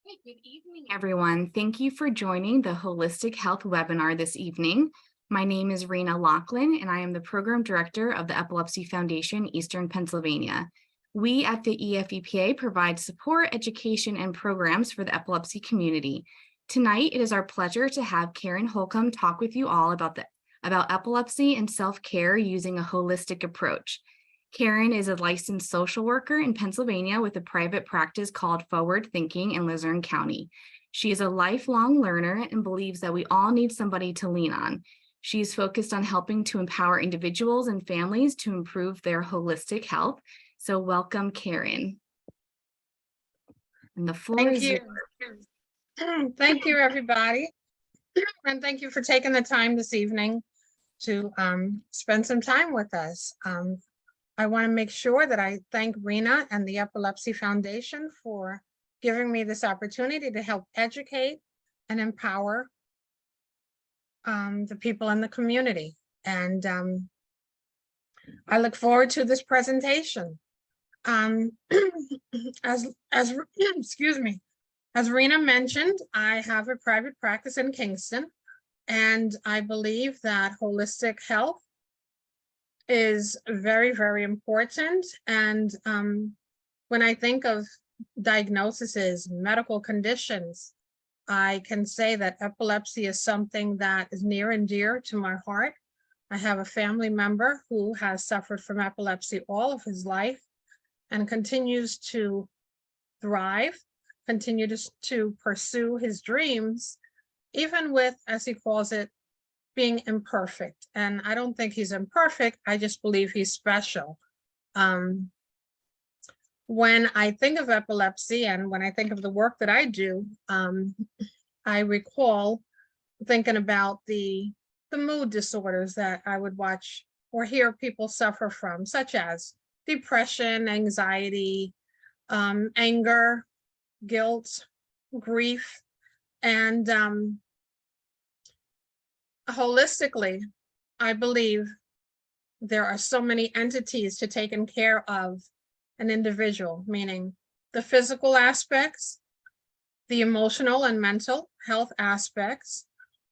Hey, good evening, everyone. Thank you for joining the Holistic Health webinar this evening. My name is Rena Lachlan, and I am the Program Director of the Epilepsy Foundation, Eastern Pennsylvania. We at the EFEPA provide support, education, and programs for the epilepsy community. Tonight, it is our pleasure to have Karen Holcomb talk with you all about epilepsy and self-care using a holistic approach. Karen is a licensed social worker in Pennsylvania with a private practice called Forward Thinking in Luzerne County. She is a lifelong learner and believes that we all need somebody to lean on. She is focused on helping to empower individuals and families to improve their holistic health. So welcome, Karen. And the floor is yours. Thank you, everybody. And thank you for taking the time this evening to spend some time with us. I want to make sure that I thank Rena and the Epilepsy Foundation for giving me this opportunity to help educate and empower the people in the community. And I look forward to this presentation. Excuse me, as Rena mentioned, I have a private practice in Kingston, and I believe that holistic health is very, very important. And when I think of diagnoses, medical conditions, I can say that epilepsy is something that is near and dear to my heart. I have a family member who has suffered from epilepsy all of his life and continues to thrive, continues to pursue his dreams, even with, as he calls it, being imperfect. And I don't think he's imperfect. I just believe he's special. When I think of epilepsy and when I think of the work that I do, I recall thinking about the mood disorders that I would watch or hear people suffer from, such as depression, anxiety, anger, guilt, grief, and holistically, I believe there are so many entities to taking care of an individual, meaning the physical aspects, the emotional and mental health aspects,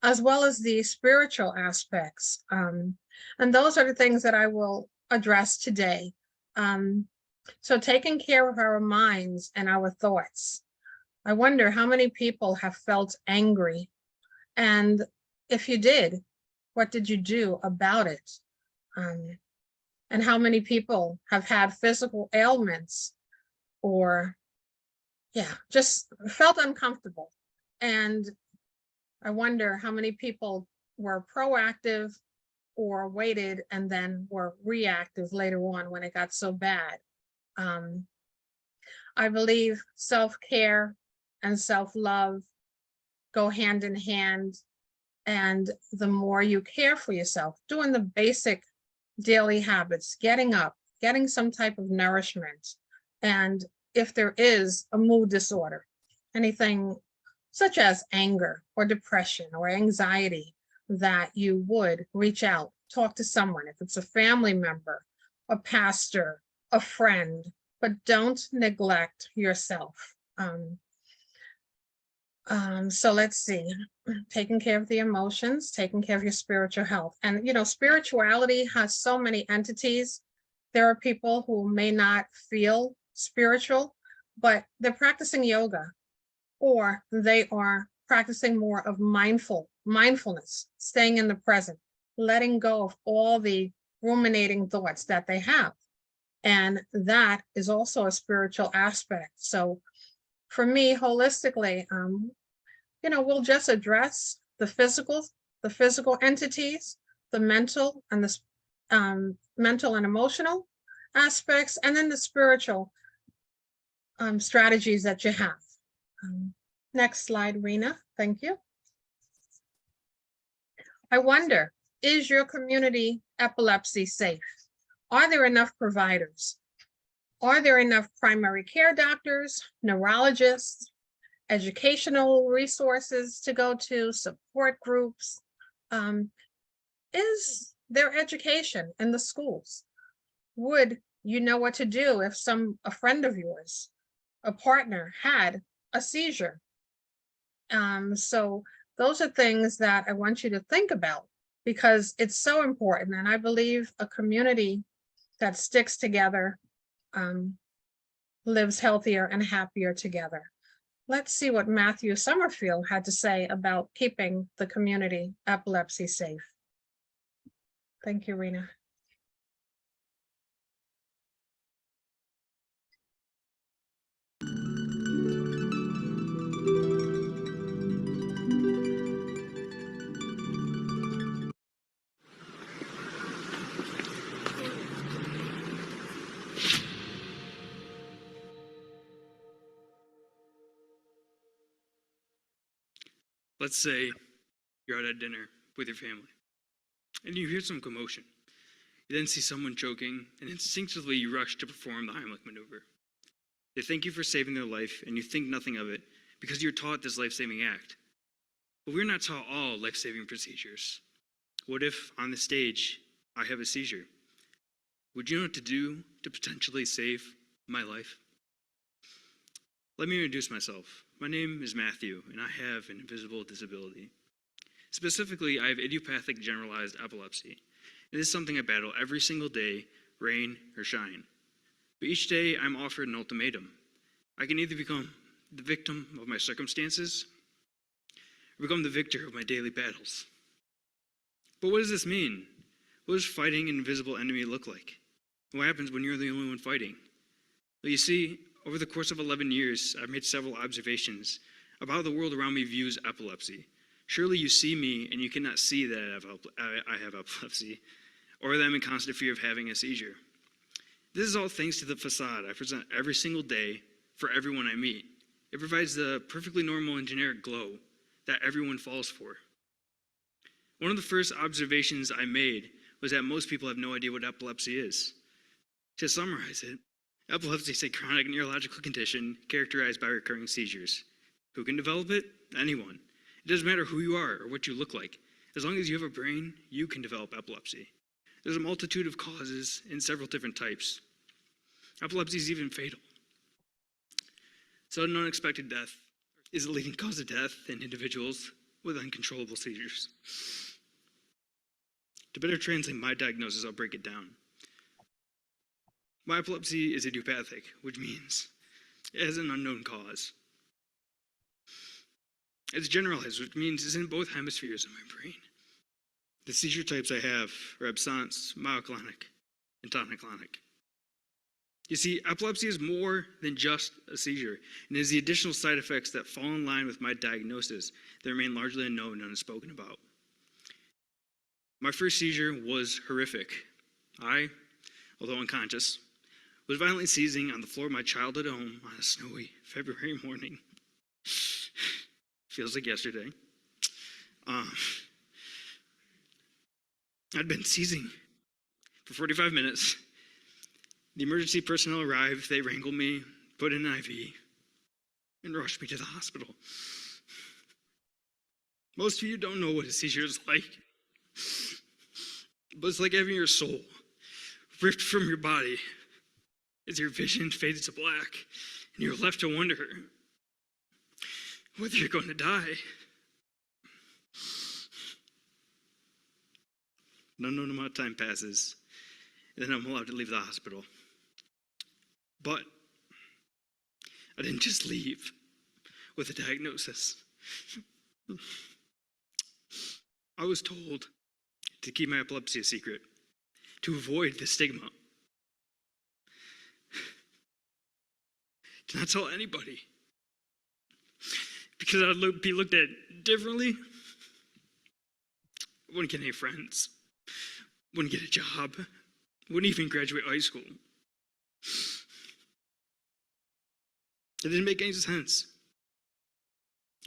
as well as the spiritual aspects. And those are the things that I will address today. So taking care of our minds and our thoughts. I wonder how many people have felt angry, and if you did, what did you do about it? And how many people have had physical ailments or, just felt uncomfortable? And I wonder how many people were proactive or waited and then were reactive later on when it got so bad. I believe self-care and self-love go hand in hand. And the more you care for yourself, doing the basic daily habits, getting up, getting some type of nourishment. And if there is a mood disorder, anything such as anger or depression or anxiety, that you would reach out, talk to someone, if it's a family member, a pastor, a friend, but don't neglect yourself. So let's see, taking care of the emotions, taking care of your spiritual health. And, spirituality has so many entities. There are people who may not feel spiritual, but they're practicing yoga, or they are practicing more of mindfulness, staying in the present, letting go of all the ruminating thoughts that they have. And that is also a spiritual aspect. So for me, holistically, we'll just address the physical entities, the mental and the mental and emotional aspects, and then the spiritual strategies that you have. Next slide, Rena. Thank you. I wonder, is your community epilepsy safe? Are there enough providers? Are there enough primary care doctors, neurologists, educational resources to go to, support groups? Is there education in the schools? Would you know what to do if a friend of yours, a partner, had a seizure So those are things that I want you to think about because it's so important. And I believe a community that sticks together um, lives healthier and happier together. Let's see what Matthew Summerfield had to say about keeping the community epilepsy safe. Thank you, Rena. Let's say you're out at dinner with your family, and you hear some commotion. You then see someone choking, and instinctively you rush to perform the Heimlich maneuver. They thank you for saving their life, and you think nothing of it because you're taught this life-saving act. But we're not taught all life-saving procedures. What if, on the stage, I have a seizure? Would you know what to do to potentially save my life? Let me introduce myself. My name is Matthew, and I have an invisible disability. Specifically, I have idiopathic generalized epilepsy. It is something I battle every single day, rain or shine. But each day, I'm offered an ultimatum. I can either become the victim of my circumstances or become the victor of my daily battles. But what does this mean? What does fighting an invisible enemy look like? What happens when you're the only one fighting? Well, you see, over the course of 11 years, I've made several observations about how the world around me views epilepsy. Surely you see me and you cannot see that I have epilepsy, or that I'm in constant fear of having a seizure. This is all thanks to the facade I present every single day for everyone I meet. It provides the perfectly normal and generic glow that everyone falls for. One of the first observations I made was that most people have no idea what epilepsy is. To summarize it, epilepsy is a chronic neurological condition characterized by recurring seizures. Who can develop it? Anyone. It doesn't matter who you are or what you look like. As long as you have a brain, you can develop epilepsy. There's a multitude of causes in several different types. Epilepsy is even fatal. Sudden unexpected death is a leading cause of death in individuals with uncontrollable seizures. To better translate my diagnosis, I'll break it down. My epilepsy is idiopathic, which means it has an unknown cause. It's generalized, which means it's in both hemispheres of my brain. The seizure types I have are absence, myoclonic, and tonic-clonic. You see, epilepsy is more than just a seizure, and it is the additional side effects that fall in line with my diagnosis that remain largely unknown and unspoken about. My first seizure was horrific. I, although unconscious, was violently seizing on the floor of my childhood home on a snowy February morning. Feels like yesterday. I'd been seizing for 45 minutes. The emergency personnel arrived, they wrangled me, put in an IV, and rushed me to the hospital. Most of you don't know what a seizure is like, but it's like having your soul ripped from your body as your vision fades to black, and you're left to wonder whether you're going to die. An unknown amount of time passes, and then I'm allowed to leave the hospital. But I didn't just leave with a diagnosis. I was told to keep my epilepsy a secret, to avoid the stigma, to not tell anybody, because I'd be looked at differently. Wouldn't get any friends, wouldn't get a job, wouldn't even graduate high school. It didn't make any sense.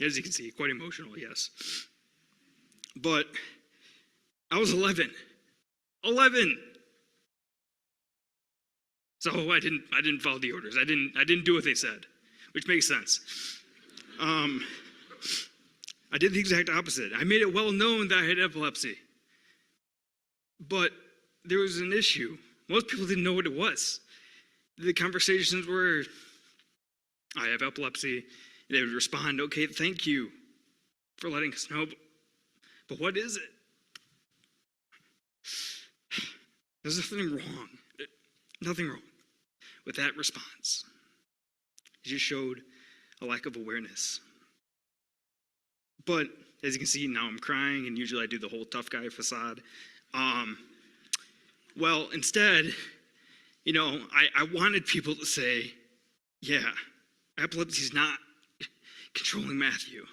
As you can see, quite emotional, yes. But I was 11. 11! So I didn't follow the orders. I didn't do what they said, which makes sense. I did the exact opposite. I made it well known that I had epilepsy. But there was an issue. Most people didn't know what it was. The conversations were, I have epilepsy. They would respond, okay, thank you. for letting us know. But what is it? There's nothing wrong with that response. It just showed a lack of awareness. But as you can see, now I'm crying, and usually I do the whole tough guy facade. Well, instead, I wanted people to say, yeah, epilepsy's not controlling Matthew.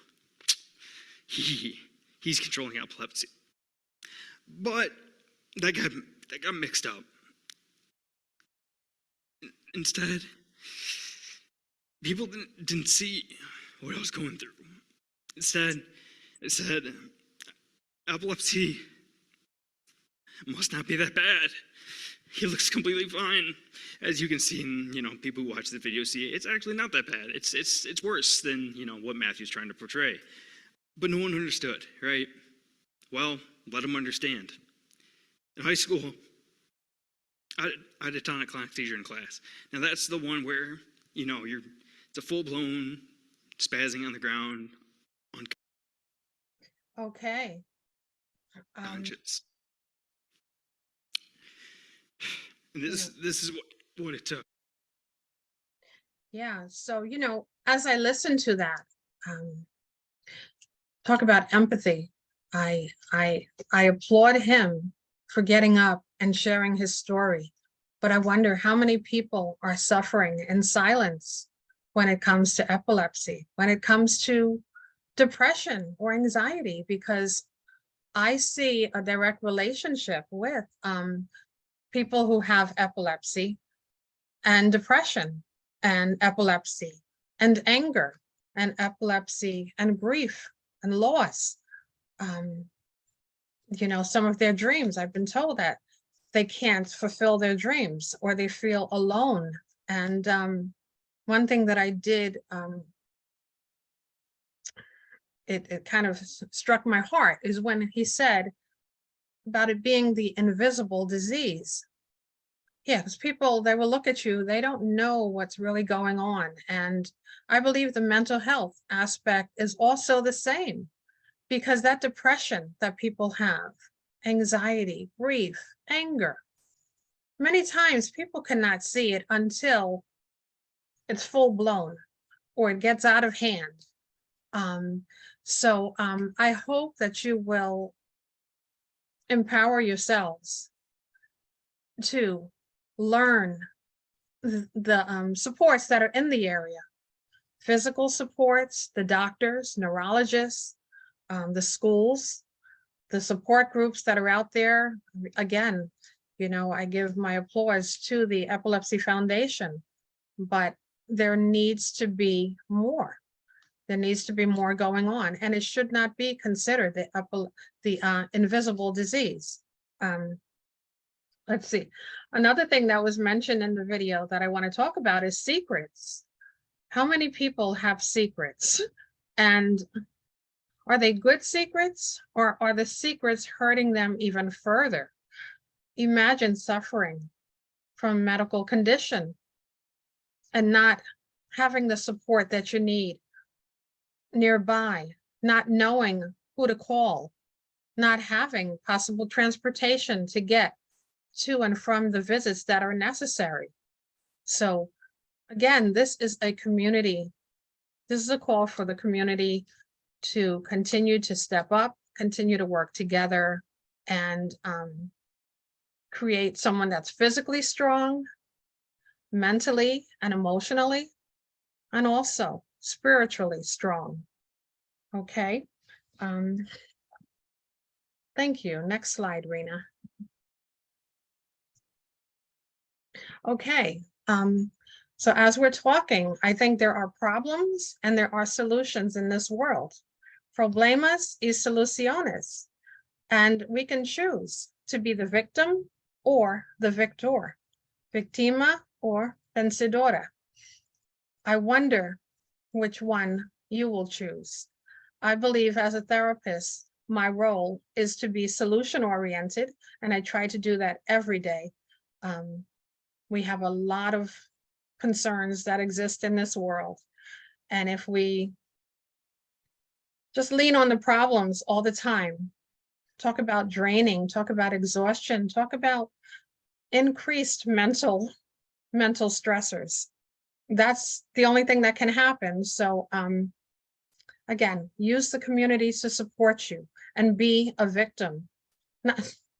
He's controlling epilepsy. But that got mixed up. Instead, people didn't see what I was going through. Instead, it said, epilepsy must not be that bad. He looks completely fine. As you can see, and people who watch the video see it, it's actually not that bad. It's worse than what Matthew's trying to portray. But no one understood, right? Well, let them understand. In high school, I had a tonic-clonic seizure in class. Now that's the one where it's a full-blown spazzing on the ground, Okay. unconscious. And this is what it took. Yeah. So, as I listen to that, talk about empathy, I applaud him for getting up and sharing his story. But I wonder how many people are suffering in silence when it comes to epilepsy, when it comes to depression or anxiety, because I see a direct relationship with people who have epilepsy and depression and epilepsy and anger and epilepsy and grief and loss. Some of their dreams, I've been told that they can't fulfill their dreams or they feel alone. And one thing that I did, it kind of struck my heart, is when he said about it being the invisible disease. Yeah, because people, they will look at you, they don't know what's really going on. And I believe the mental health aspect is also the same, because that depression that people have, anxiety, grief, anger, many times people cannot see it until it's full blown or it gets out of hand. So I hope that you will empower yourselves to learn the supports that are in the area, physical supports, the doctors, neurologists, the schools, the support groups that are out there. Again, I give my applause to the Epilepsy Foundation, but there needs to be more. There needs to be more going on, and it should not be considered the invisible disease. Let's see. Another thing that was mentioned in the video that I want to talk about is secrets. How many people have secrets? And are they good secrets, or are the secrets hurting them even further? Imagine suffering from medical condition and not having the support that you need nearby, not knowing who to call, not having possible transportation to get to and from the visits that are necessary. So again, this is a community. This is a call for the community to continue to step up, continue to work together, and create someone that's physically strong, mentally and emotionally, and also spiritually strong. Okay. Thank you. Next slide, Rena. Okay. So as we're talking, I think there are problems and there are solutions in this world. Problemas y soluciones. And we can choose to be the victim or the victor, victima or vencedora. I wonder which one you will choose. I believe as a therapist, my role is to be solution-oriented, and I try to do that every day. We have a lot of concerns that exist in this world. And if we just lean on the problems all the time. Talk about draining, talk about exhaustion, talk about increased mental stressors. That's the only thing that can happen. So again, use the communities to support you and be a victim.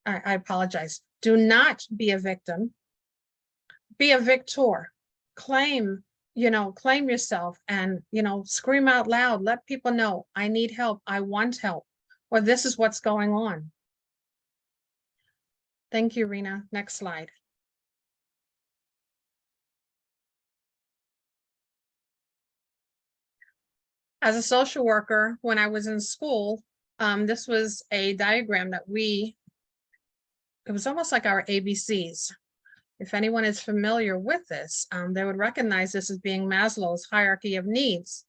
I apologize. Do not be a victim. Be a victor. Claim yourself and, scream out loud. Let people know, I need help. I want help. Or this is what's going on. Thank you, Rena. Next slide. As a social worker, when I was in school, this was a diagram that it was almost like our ABCs. If anyone is familiar with this, they would recognize this as being Maslow's hierarchy of needs.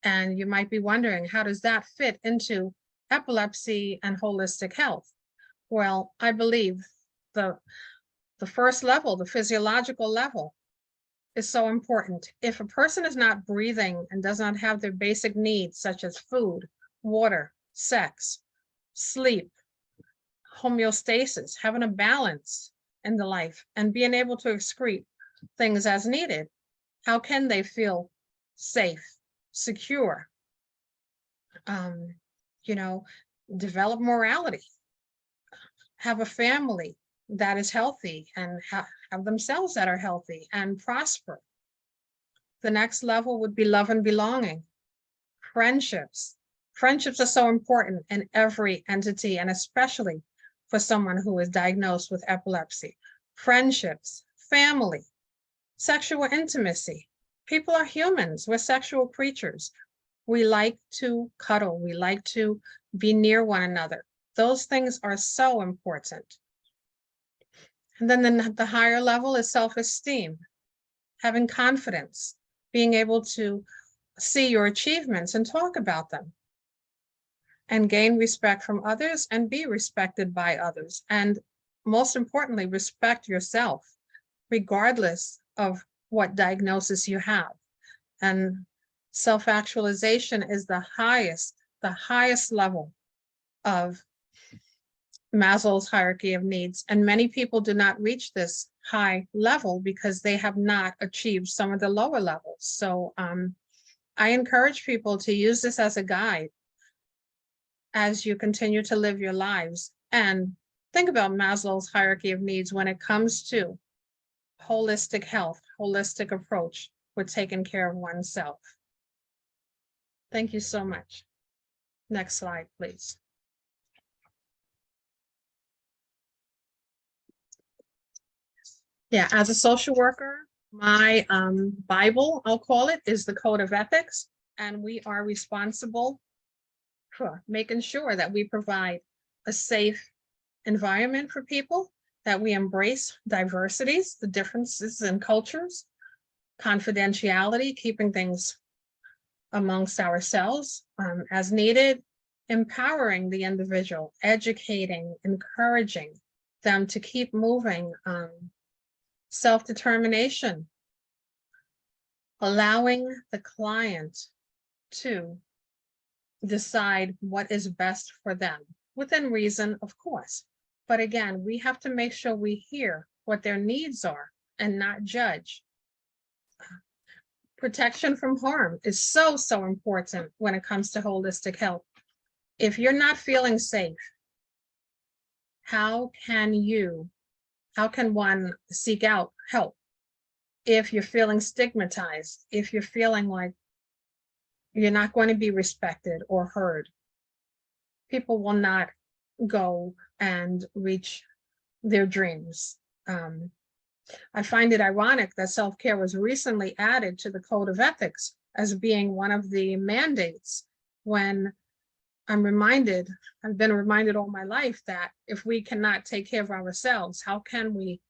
And you might be wondering, how does that fit into epilepsy and holistic health? Well, I believe the first level, the physiological level, is so important. If a person is not breathing and does not have their basic needs, such as food, water, sex, sleep, homeostasis, having a balance in the life, and being able to excrete things as needed, how can they feel safe, secure, develop morality, have a family that is healthy, and have themselves that are healthy and prosper? The next level would be love and belonging. Friendships. Friendships are so important in every entity, and especially for someone who is diagnosed with epilepsy. Friendships, family, sexual intimacy. People are humans. We're sexual creatures. We like to cuddle. We like to be near one another. Those things are so important. And then the higher level is self-esteem, having confidence, being able to see your achievements and talk about them, and gain respect from others and be respected by others. And most importantly, respect yourself, regardless of what diagnosis you have. And self-actualization is the highest level of Maslow's hierarchy of needs. And many people do not reach this high level because they have not achieved some of the lower levels. So I encourage people to use this as a guide as you continue to live your lives, and think about Maslow's hierarchy of needs when it comes to holistic health, holistic approach with taking care of oneself. Thank you so much. Next slide, please. Yeah, as a social worker, my Bible, I'll call it, is the Code of Ethics, and we are responsible for making sure that we provide a safe environment for people, that we embrace diversities, the differences in cultures, confidentiality, keeping things amongst ourselves as needed, empowering the individual, educating, encouraging them to keep moving, self-determination, allowing the client to decide what is best for them, within reason, of course. But again, we have to make sure we hear what their needs are and not judge. Protection from harm is so important when it comes to holistic health. If you're not feeling safe, how can one seek out help? If you're feeling stigmatized, if you're feeling like you're not going to be respected or heard, people will not go and reach their dreams. I find it ironic that self-care was recently added to the Code of Ethics as being one of the mandates, when I've been reminded all my life that if we cannot take care of ourselves, how can we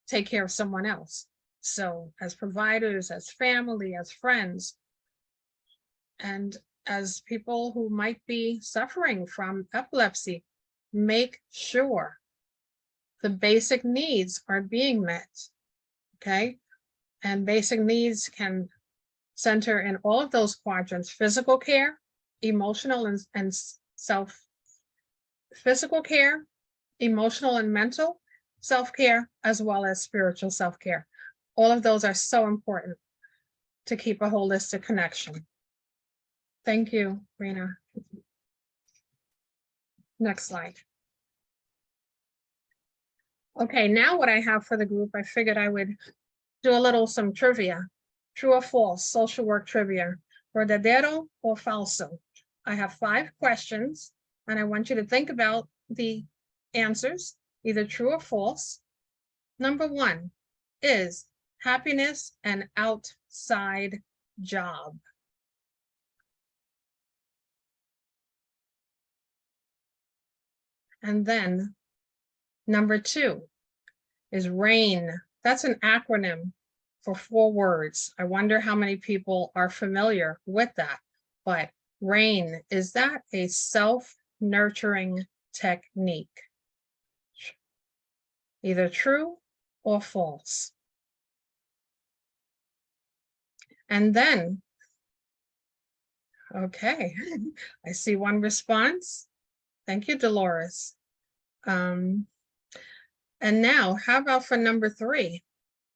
take care of someone else? So as providers, as family, as friends, and as people who might be suffering from epilepsy, make sure the basic needs are being met, okay? And basic needs can center in all of those quadrants: physical care, emotional and physical care, emotional and mental self-care, as well as spiritual self-care. All of those are so important to keep a holistic connection. Thank you, Rena. Next slide. Okay, now what I have for the group, I figured I would do some trivia. True or false, social work trivia. Verdadero or falso? I have 5 questions, and I want you to think about the answers, either true or false. Number 1, is happiness an outside job? And then number 2 is RAIN. That's an acronym for 4 words. I wonder how many people are familiar with that. But RAIN, is that a self-nurturing technique? Either true or false. And then, okay, I see one response. Thank you, Dolores. And now, how about for number 3?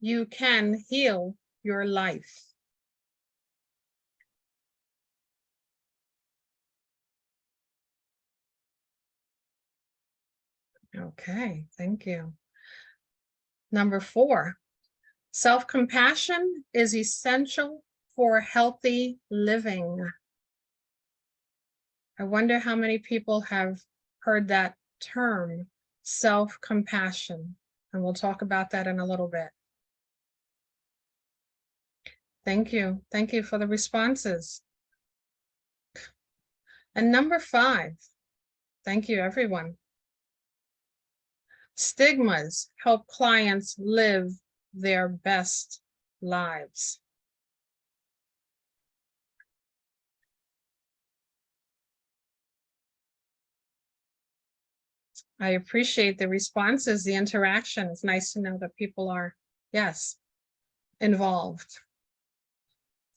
You can heal your life. Okay, thank you. Number 4, self-compassion is essential for healthy living. I wonder how many people have heard that term, self-compassion, and we'll talk about that in a little bit. Thank you. Thank you for the responses. And number 5, thank you, everyone. Stigmas help clients live their best lives. I appreciate the responses, the interaction. It's nice to know that people are, yes, involved.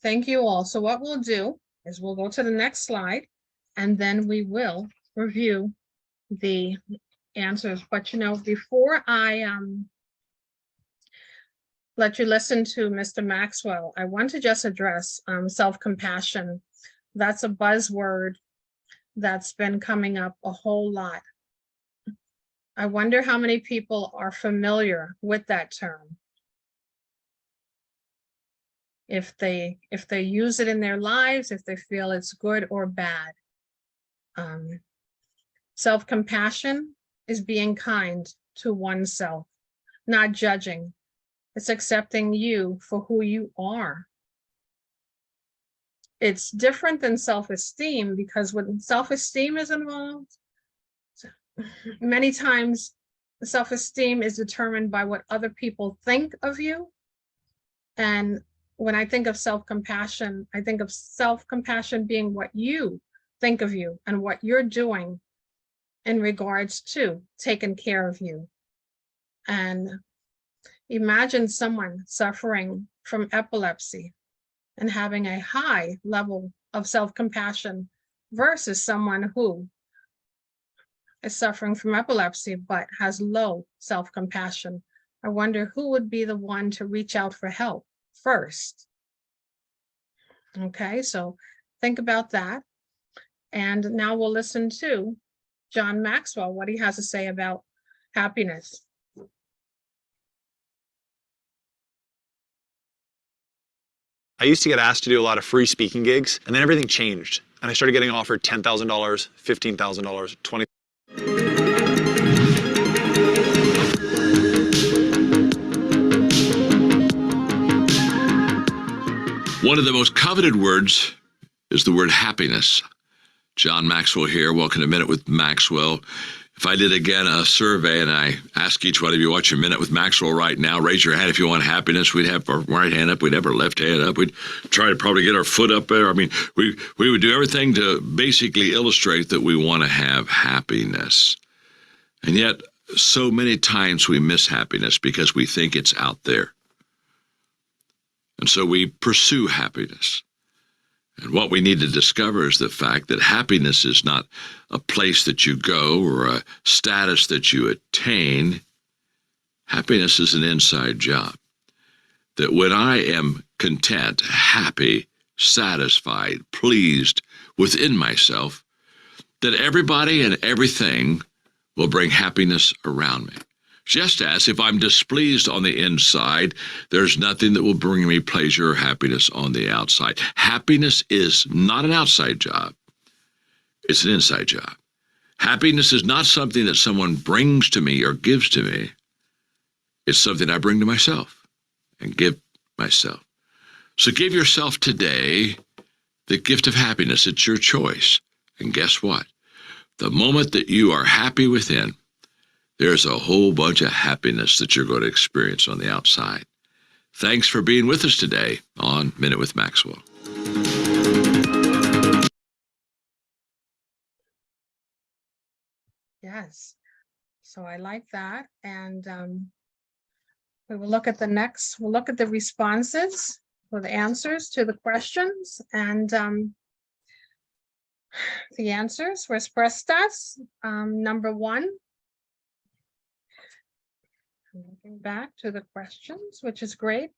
Thank you all. So what we'll do is we'll go to the next slide, and then we will review the answers. But before I let you listen to Mr. Maxwell, I want to just address self-compassion. That's a buzzword that's been coming up a whole lot. I wonder how many people are familiar with that term. If they use it in their lives, if they feel it's good or bad. Self-compassion is being kind to oneself, not judging. It's accepting you for who you are. It's different than self-esteem, because when self-esteem is involved, many times self-esteem is determined by what other people think of you. And when I think of self-compassion, I think of self-compassion being what you think of you and what you're doing in regards to taking care of you. And imagine someone suffering from epilepsy and having a high level of self-compassion versus someone who is suffering from epilepsy but has low self-compassion. I wonder who would be the one to reach out for help first. Okay, so think about that. And now we'll listen to John Maxwell, what he has to say about happiness. I used to get asked to do a lot of free speaking gigs, and then everything changed. And I started getting offered $10,000, $15,000, $20,000. One of the most coveted words is the word happiness. John Maxwell here. Welcome to Minute with Maxwell. If I did again a survey and I ask each one of you watching Minute with Maxwell right now, raise your hand if you want happiness. We'd have our right hand up. We'd have our left hand up. We'd try to probably get our foot up there. I mean, we would do everything to basically illustrate that we want to have happiness. And yet, so many times we miss happiness because we think it's out there. And so we pursue happiness. And what we need to discover is the fact that happiness is not a place that you go or a status that you attain. Happiness is an inside job. That when I am content, happy, satisfied, pleased within myself, that everybody and everything will bring happiness around me. Just as if I'm displeased on the inside, there's nothing that will bring me pleasure or happiness on the outside. Happiness is not an outside job. It's an inside job. Happiness is not something that someone brings to me or gives to me. It's something I bring to myself and give myself. So give yourself today the gift of happiness. It's your choice. And guess what? The moment that you are happy within, there's a whole bunch of happiness that you're going to experience on the outside. Thanks for being with us today on Minute with Maxwell. Yes. So I like that. And we will look at we'll look at the responses or the answers to the questions. And the answers were respuestas. Number 1. Looking back to the questions, which is great.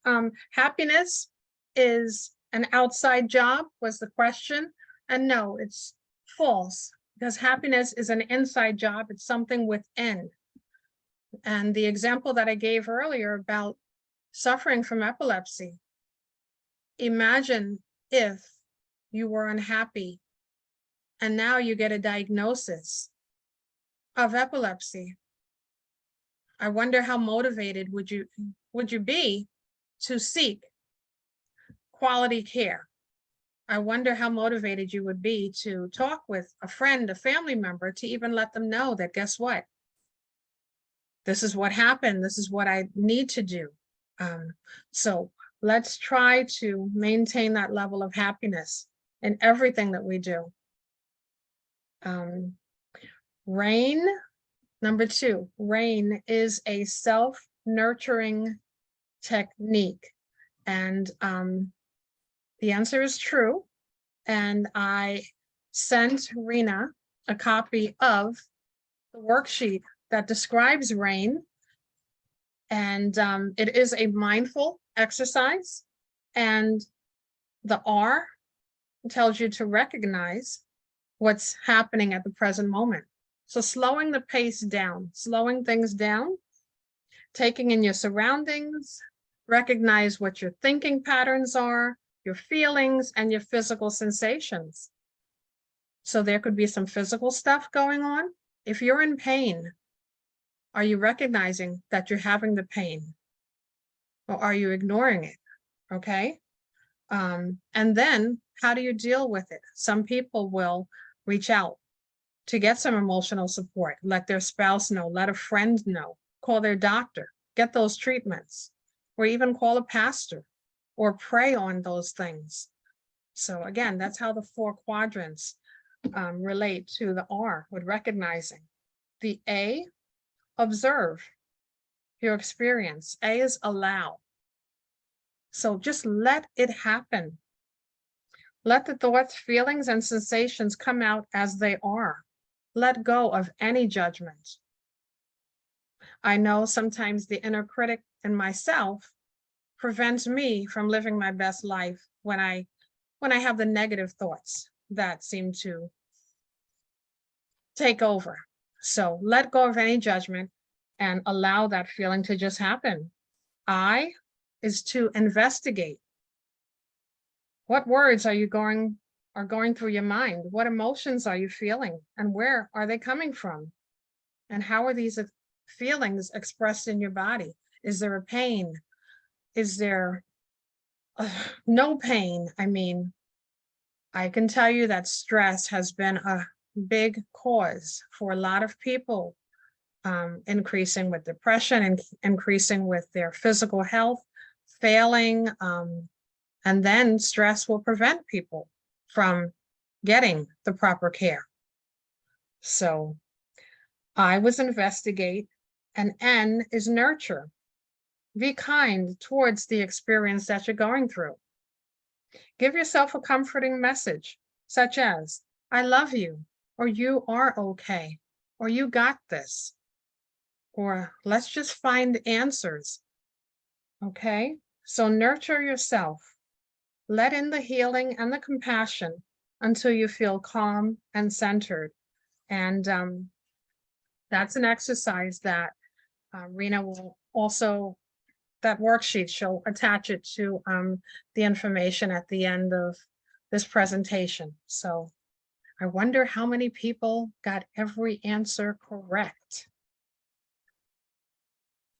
Happiness is an outside job was the question. And no, it's false, because happiness is an inside job. It's something within. And the example that I gave earlier about suffering from epilepsy. Imagine if you were unhappy and now you get a diagnosis of epilepsy. I wonder how motivated would you be to seek quality care. I wonder how motivated you would be to talk with a friend, a family member, to even let them know that, guess what? This is what happened. This is what I need to do. So let's try to maintain that level of happiness in everything that we do. Rain. Number 2, rain is a self-nurturing technique. And the answer is true. And I sent Rena a copy of the worksheet that describes rain. And it is a mindful exercise. And the R tells you to recognize what's happening at the present moment. So slowing the pace down, slowing things down, taking in your surroundings, recognize what your thinking patterns are, your feelings, and your physical sensations. So there could be some physical stuff going on. If you're in pain, are you recognizing that you're having the pain? Or are you ignoring it? Okay. And then how do you deal with it? Some people will reach out to get some emotional support, let their spouse know, let a friend know, call their doctor, get those treatments, or even call a pastor or pray on those things. So again, that's how the 4 quadrants relate to the R with recognizing. The A, observe your experience. A is allow. So just let it happen. Let the thoughts, feelings, and sensations come out as they are. Let go of any judgment. I know sometimes the inner critic in myself prevents me from living my best life when I have the negative thoughts that seem to take over. So let go of any judgment and allow that feeling to just happen. I is to investigate. What words are going through your mind? What emotions are you feeling? And where are they coming from? And how are these feelings expressed in your body? Is there a pain? Is there no pain? I mean, I can tell you that stress has been a big cause for a lot of people, increasing with depression and increasing with their physical health, failing, and then stress will prevent people from getting the proper care. So I was investigate, and N is nurture. Be kind towards the experience that you're going through. Give yourself a comforting message, such as, I love you, or you are okay, or you got this, or let's just find answers. Okay? So nurture yourself. Let in the healing and the compassion until you feel calm and centered. And that's an exercise that Rena will also, that worksheet, she'll attach it to the information at the end of this presentation. So I wonder how many people got every answer correct.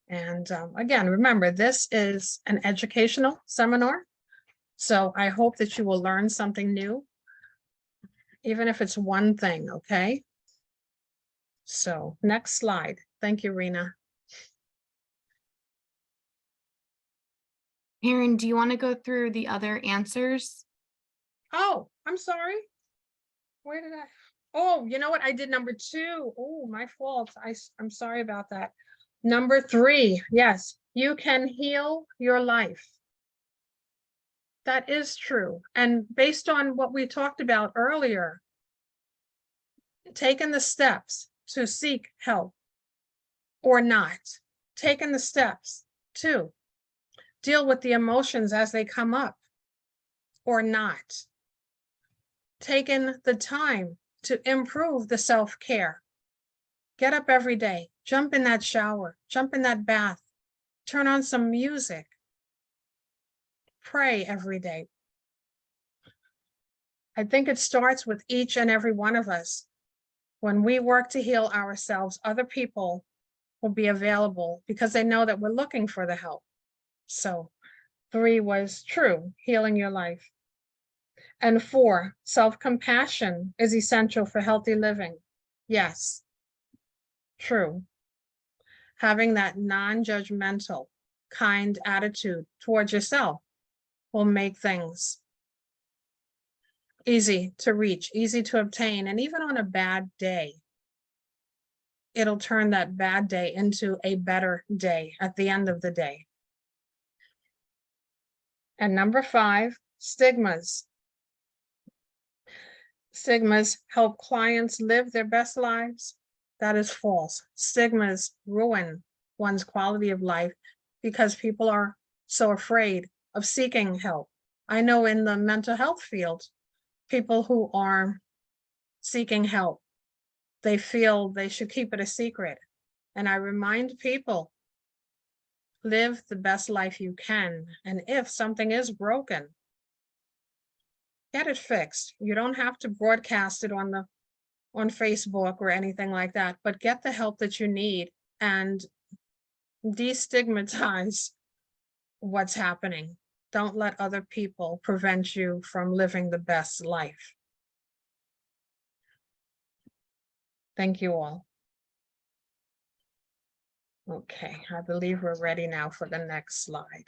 And again, remember, this is an educational seminar. So I hope that you will learn something new, even if it's one thing, okay? So next slide. Thank you, Rena. Erin, do you want to go through the other answers? Oh, I'm sorry. Where did I? Oh, you know what? I did number 2. Oh, my fault. I'm sorry about that. Number 3. Yes, you can heal your life. That is true. And based on what we talked about earlier, taking the steps to seek help or not, taking the steps to deal with the emotions as they come up or not, taking the time to improve the self-care. Get up every day, jump in that shower, jump in that bath, turn on some music, pray every day. I think it starts with each and every one of us. When we work to heal ourselves, other people will be available because they know that we're looking for the help. So 3 was true, healing your life. And 4, self-compassion is essential for healthy living. Yes, true. Having that non-judgmental, kind attitude towards yourself will make things easy to reach, easy to obtain, and even on a bad day, it'll turn that bad day into a better day at the end of the day. And number 5, stigmas. Stigmas help clients live their best lives. That is false. Stigmas ruin one's quality of life because people are so afraid of seeking help. I know in the mental health field, people who are seeking help, they feel they should keep it a secret. And I remind people, live the best life you can. And if something is broken, get it fixed. You don't have to broadcast it on Facebook or anything like that, but get the help that you need and destigmatize what's happening. Don't let other people prevent you from living the best life. Thank you all. Okay, I believe we're ready now for the next slide.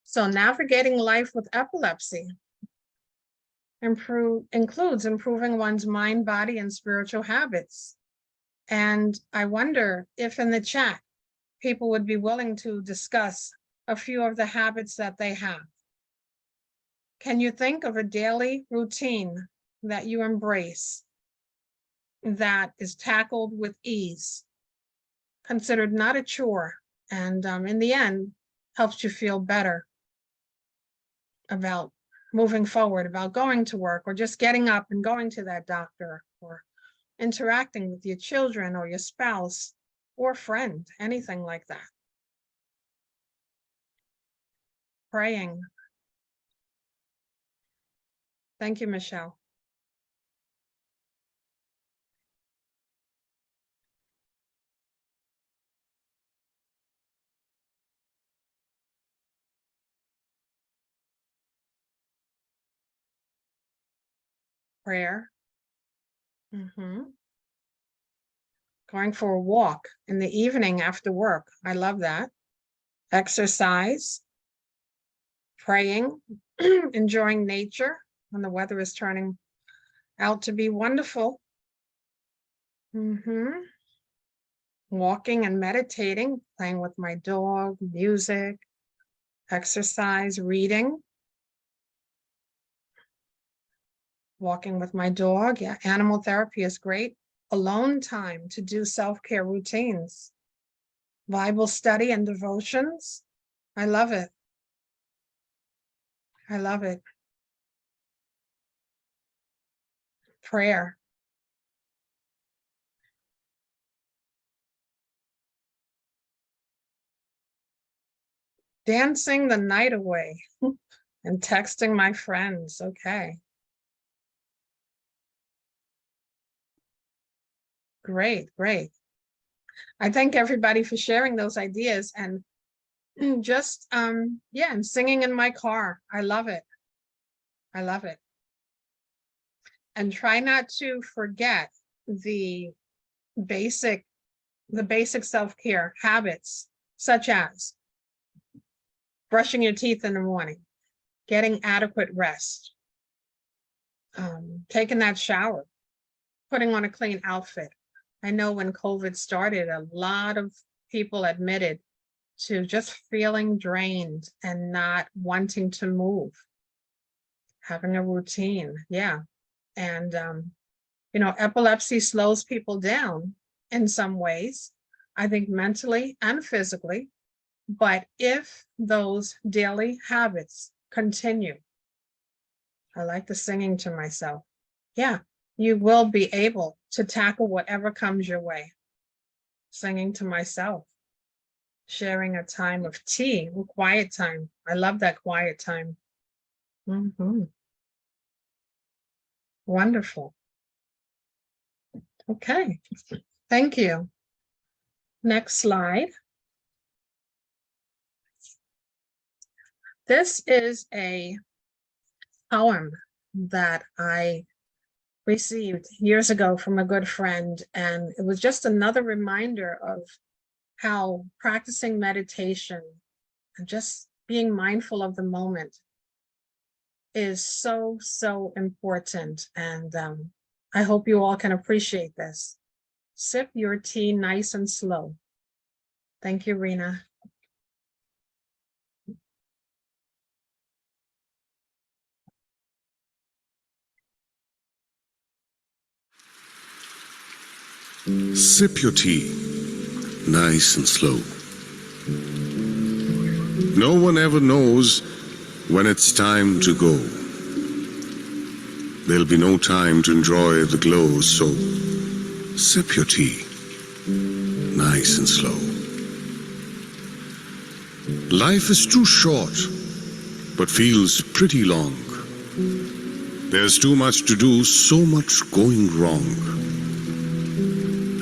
So navigating life with epilepsy includes improving one's mind, body, and spiritual habits. And I wonder if in the chat, people would be willing to discuss a few of the habits that they have. Can you think of a daily routine that you embrace that is tackled with ease, considered not a chore, and in the end, helps you feel better about moving forward, about going to work, or just getting up and going to that doctor, or interacting with your children or your spouse or friend, anything like that. Praying. Thank you, Michelle. Prayer. Going for a walk in the evening after work. I love that. Exercise. Praying. Enjoying nature when the weather is turning out to be wonderful. Walking and meditating, playing with my dog, music, exercise, reading. walking with my dog. Yeah, animal therapy is great. Alone time to do self-care routines. Bible study and devotions. I love it. I love it. Prayer. Dancing the night away and texting my friends. Okay. Great, great. I thank everybody for sharing those ideas and just, yeah, and singing in my car. I love it. I love it. And try not to forget the basic self-care habits, such as brushing your teeth in the morning, getting adequate rest, taking that shower, putting on a clean outfit. I know when COVID started, a lot of people admitted to just feeling drained and not wanting to move, having a routine. Yeah. And, you know, epilepsy slows people down in some ways, I think mentally and physically. But if those daily habits continue, I like the singing to myself. Yeah, you will be able to tackle whatever comes your way. Singing to myself, sharing a time of tea, quiet time. I love that quiet time. Wonderful. Okay, thank you. Next slide. This is a poem that I received years ago from a good friend, and it was just another reminder of how practicing meditation and just being mindful of the moment is so, so important. And I hope you all can appreciate this. Sip your tea nice and slow. Thank you, Rena. Sip your tea, nice and slow. No one ever knows when it's time to go. There'll be no time to enjoy the glow, so sip your tea, nice and slow. Life is too short, but feels pretty long. There's too much to do, so much going wrong.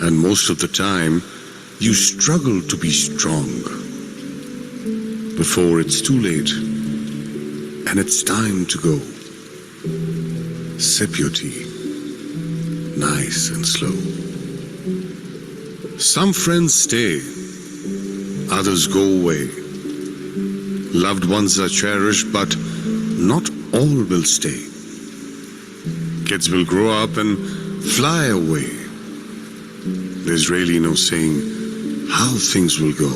And most of the time, you struggle to be strong before it's too late and it's time to go. Sip your tea, nice and slow. Some friends stay, others go away. Loved ones are cherished, but not all will stay. Kids will grow up and fly away. There's really no saying how things will go.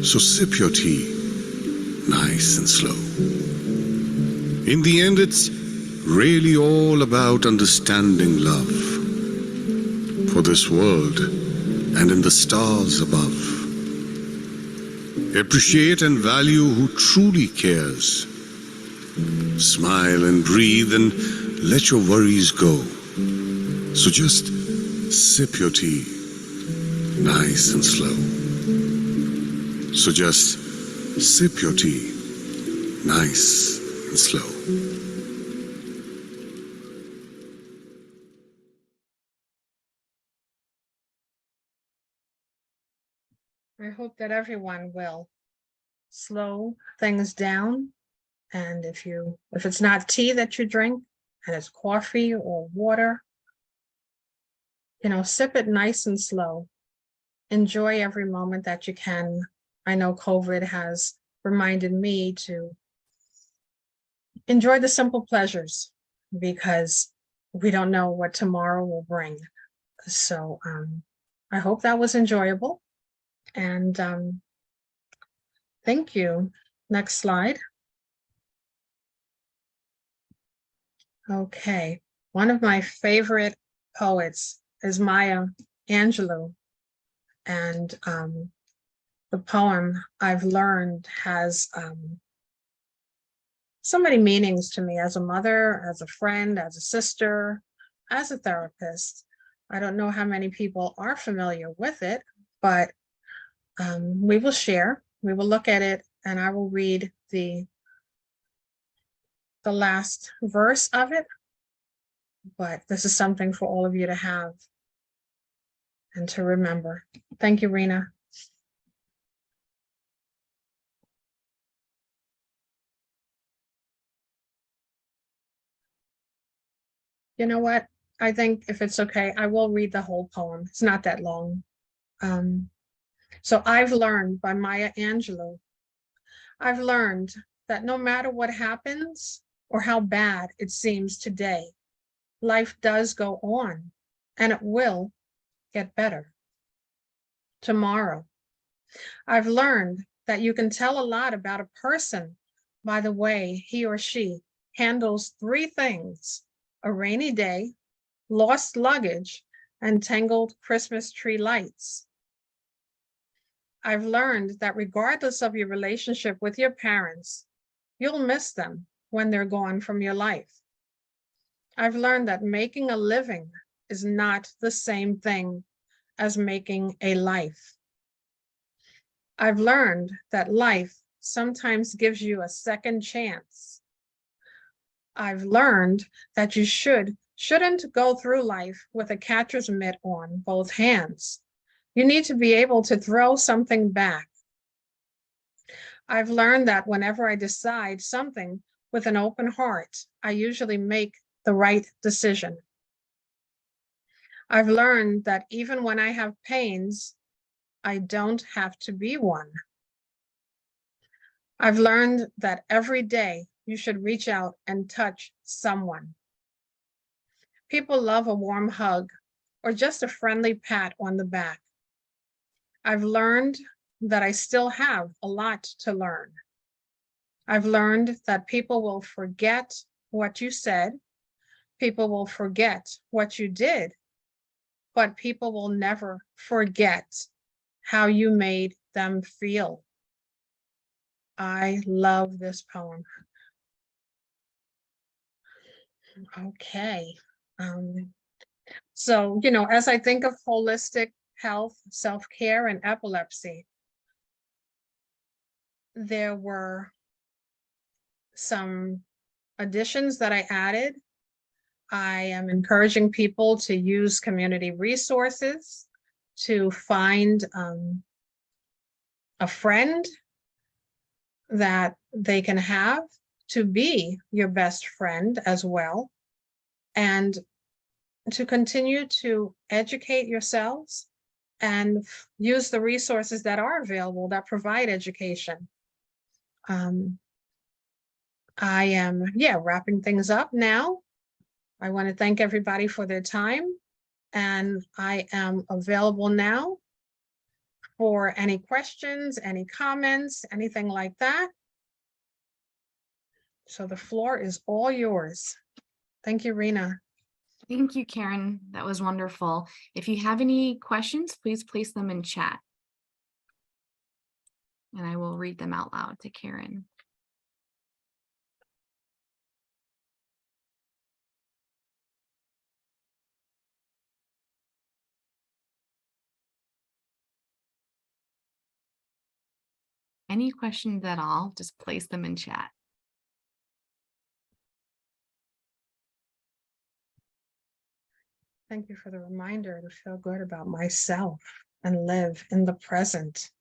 So sip your tea, nice and slow. In the end, it's really all about understanding love for this world and in the stars above. Appreciate and value who truly cares. Smile and breathe and let your worries go. So just sip your tea, nice and slow. So just sip your tea, nice and slow. I hope that everyone will slow things down. And if it's not tea that you drink and it's coffee or water, you know, sip it nice and slow. Enjoy every moment that you can. I know COVID has reminded me to enjoy the simple pleasures because we don't know what tomorrow will bring. So I hope that was enjoyable. And thank you. Next slide. Okay, one of my favorite poets is Maya Angelou. And the poem I've learned has so many meanings to me as a mother, as a friend, as a sister, as a therapist. I don't know how many people are familiar with it, but we will share, we will look at it, and I will read the last verse of it. But this is something for all of you to have and to remember. Thank you, Rena. You know what? I think if it's okay, I will read the whole poem. It's not that long. So I've learned by Maya Angelou. I've learned that no matter what happens or how bad it seems today, life does go on and it will get better tomorrow. I've learned that you can tell a lot about a person by the way he or she handles three things: a rainy day, lost luggage, and tangled Christmas tree lights. I've learned that regardless of your relationship with your parents, you'll miss them when they're gone from your life. I've learned that making a living is not the same thing as making a life. I've learned that life sometimes gives you a second chance. I've learned that you shouldn't go through life with a catcher's mitt on both hands. You need to be able to throw something back. I've learned that whenever I decide something with an open heart, I usually make the right decision. I've learned that even when I have pains, I don't have to be one. I've learned that every day you should reach out and touch someone. People love a warm hug or just a friendly pat on the back. I've learned that I still have a lot to learn. I've learned that people will forget what you said, people will forget what you did, but people will never forget how you made them feel. I love this poem. Okay. So, as I think of holistic health, self-care, and epilepsy, there were some additions that I added. I am encouraging people to use community resources to find a friend that they can have to be your best friend as well, and to continue to educate yourselves and use the resources that are available that provide education. I am, wrapping things up now. I want to thank everybody for their time, and I am available now for any questions, any comments, anything like that. So the floor is all yours. Thank you, Rena. Thank you, Karen. That was wonderful. If you have any questions, please place them in chat. And I will read them out loud to Karen. Any questions at all, just place them in chat. Thank you for the reminder to feel good about myself and live in the present.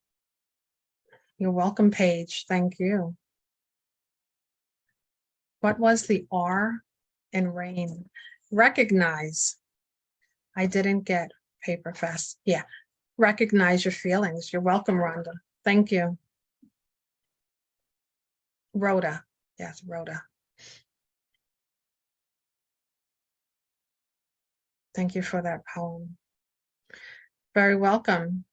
You're welcome, Paige. Thank you. What was the R in rain? Recognize. I didn't get paper fast. Yeah. Recognize your feelings. You're welcome, Rhonda. Thank you. Rhoda. Yes, Rhoda. Thank you for that poem. Very welcome.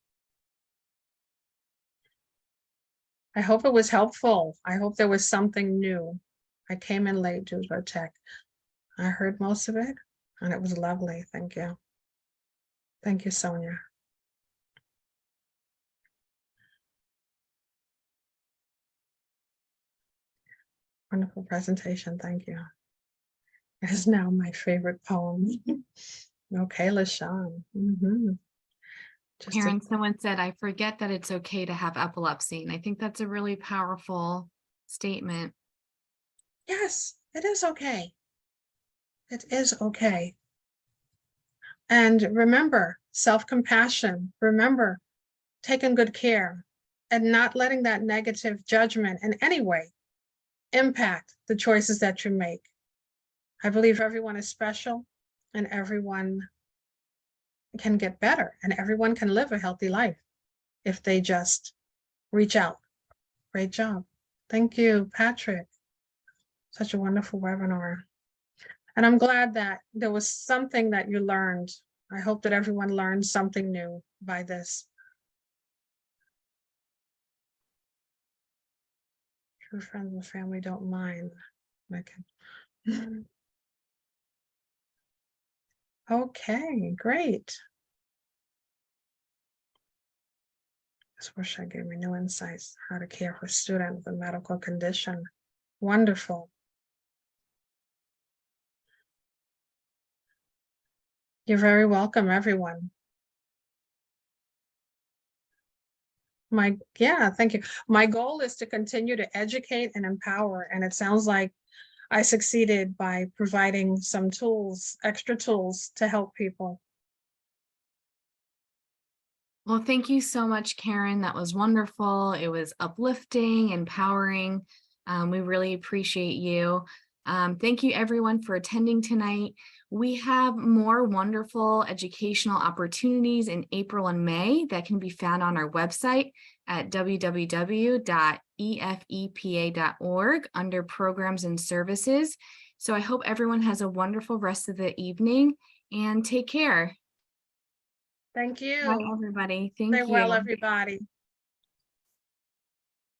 I hope it was helpful. I hope there was something new. I came in late due to tech. I heard most of it, and it was lovely. Thank you. Thank you, Sonia. Wonderful presentation. Thank you. It's now my favorite poem. Okay, LaShawn. Just a- Karen, someone said, I forget that it's okay to have epilepsy. And I think that's a really powerful statement. yes, it is okay. It is okay. And remember, self-compassion. Remember, taking good care and not letting that negative judgment in any way impact the choices that you make. I believe everyone is special and everyone can get better and everyone can live a healthy life if they just reach out. Great job. Thank you, Patrick. Such a wonderful webinar. And I'm glad that there was something that you learned. I hope that everyone learned something new by this. True friends and family don't mind. Okay, great. Just wish I gave me new insights how to care for students with a medical condition. Wonderful. You're very welcome, everyone. Thank you. My goal is to continue to educate and empower, and it sounds like I succeeded by providing some tools, extra tools to help people. Well, thank you so much, Karen. That was wonderful. It was uplifting, empowering. We really appreciate you. Thank you everyone for attending tonight. We have more wonderful educational opportunities in April and May that can be found on our website at www.efepa.org under programs and services. So I hope everyone has a wonderful rest of the evening and take care. Thank Bye, you. everybody. Thank Stay well, you. everybody.